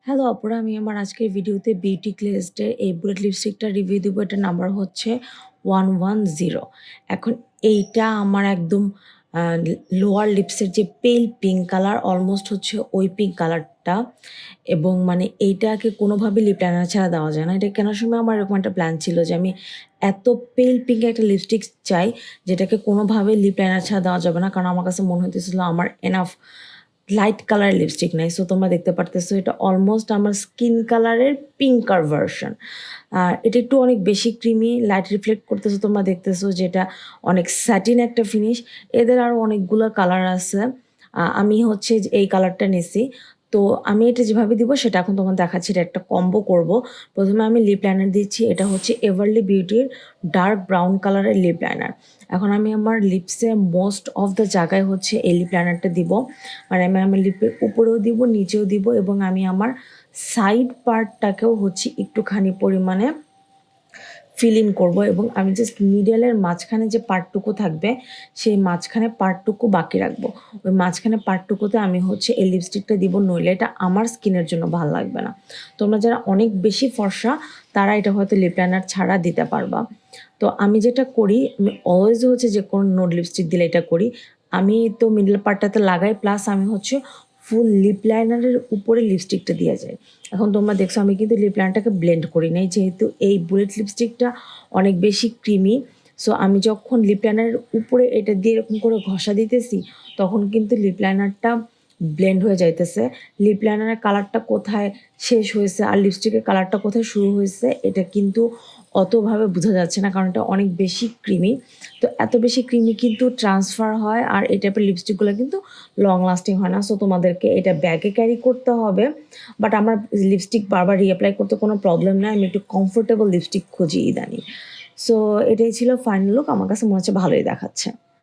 Hello Apara, আমি আমার আজকের ভিডিওতে বিউটি ক্লেজডের এই বুলেট লিপস্টিকটা রিভিউ দেবো। এটার নাম্বার হচ্ছে 110। এখন এইটা আমার একদম লোয়ার লিপসের যে পেল পিঙ্ক কালার, অলমোস্ট হচ্ছে ওই পিঙ্ক কালারটা। এবং মানে এইটাকে কোনোভাবে লিপ লাইনার ছাড়া দেওয়া যায় না। এটা কেনার সময় আমার এরকম একটা প্ল্যান ছিল যে আমি এত পেল পিঙ্ক একটা লিপস্টিক চাই যেটাকে কোনোভাবে লিপ লাইনার ছাড়া দেওয়া যাবে না, কারণ আমার কাছে মনে হতেছিল আমার এনাফ লাইট কালার লিপস্টিক নাই। সো তোমরা দেখতে পারতেছো এটা অলমোস্ট আমার স্কিন কালারের পিঙ্কার ভার্সন। আর এটা একটু অনেক বেশি ক্রিমি, লাইট রিফ্লেক্ট করতেছো, তোমরা দেখতেছো যেটা অনেক স্যাটিন একটা ফিনিশ। এদের আরও অনেকগুলো কালার আছে, আমি হচ্ছে যে এই কালারটা নিছি। তো আমি এটা যেভাবে দিব সেটা এখন তোমার দেখাচ্ছি। এটা একটা কম্বো করব। প্রথমে আমি লিপ লাইনার দিচ্ছি, এটা হচ্ছে এভারলি বিউটির ডার্ক ব্রাউন কালারের লিপ লাইনার। এখন আমি আমার লিপসে মোস্ট অফ দ্য জায়গায় হচ্ছে এই লিপ লাইনারটা দিব। মানে আমি আমার লিপের উপরেও দিব, নিচেও দিব, এবং আমি আমার সাইড পার্টটাকেও হচ্ছে একটুখানি পরিমাণে ফিল ইন করবো। এবং আমি জাস্ট মিডলের মাঝখানে যে পার্টটুকু থাকবে সেই মাঝখানে পার্টটুকু বাকি রাখবো। ওই মাঝখানে পার্টটুকুতে আমি হচ্ছে এই লিপস্টিকটা দিব, নইলে এটা আমার স্কিনের জন্য ভালো লাগবে না। তোমরা যারা অনেক বেশি ফর্সা তারা এটা হয়তো লিপ লাইনার ছাড়া দিতে পারবা। তো আমি যেটা করি, আমি অলওয়েজ হচ্ছে যে কোনো নোড লিপস্টিক দিলে এটা করি। আমি তো মিডল পার্টটাতে লাগাই, প্লাস আমি হচ্ছে ফুল লিপ লাইনারের উপরে লিপস্টিকটা দিয়ে যাই। এখন তোমরা দেখছো আমি কিন্তু লিপ লাইনারটাকে ব্লেন্ড করি নাই, যেহেতু এই বুলেট লিপস্টিকটা অনেক বেশি ক্রিমি। সো আমি যখন লিপ লাইনারের উপরে এটা দিয়ে এরকম করে ঘষা দিতেছি তখন কিন্তু লিপ লাইনারটা ব্লেন্ড হয়ে যাইতেছে। লিপ লাইনারের কালারটা কোথায় শেষ হয়েছে আর লিপস্টিকের কালারটা কোথায় শুরু হয়েছে এটা কিন্তু অতভাবে বোঝা যাচ্ছে না, কারণ এটা অনেক বেশি ক্রিমি। তো এত বেশি ক্রিমি কিন্তু ট্রান্সফার হয়, আর এই টাইপের লিপস্টিকগুলো কিন্তু লং লাস্টিং হয় না। সো তোমাদেরকে এটা ব্যাগে ক্যারি করতে হবে। বাট আমার লিপস্টিক বারবার রিঅ্যাপ্লাই করতে কোনো প্রবলেম নেই, আমি একটু কমফোর্টেবল লিপস্টিক খুঁজি ইদানিং। সো এটাই ছিল ফাইনাল লুক, আমার কাছে মনে হচ্ছে ভালোই দেখাচ্ছে।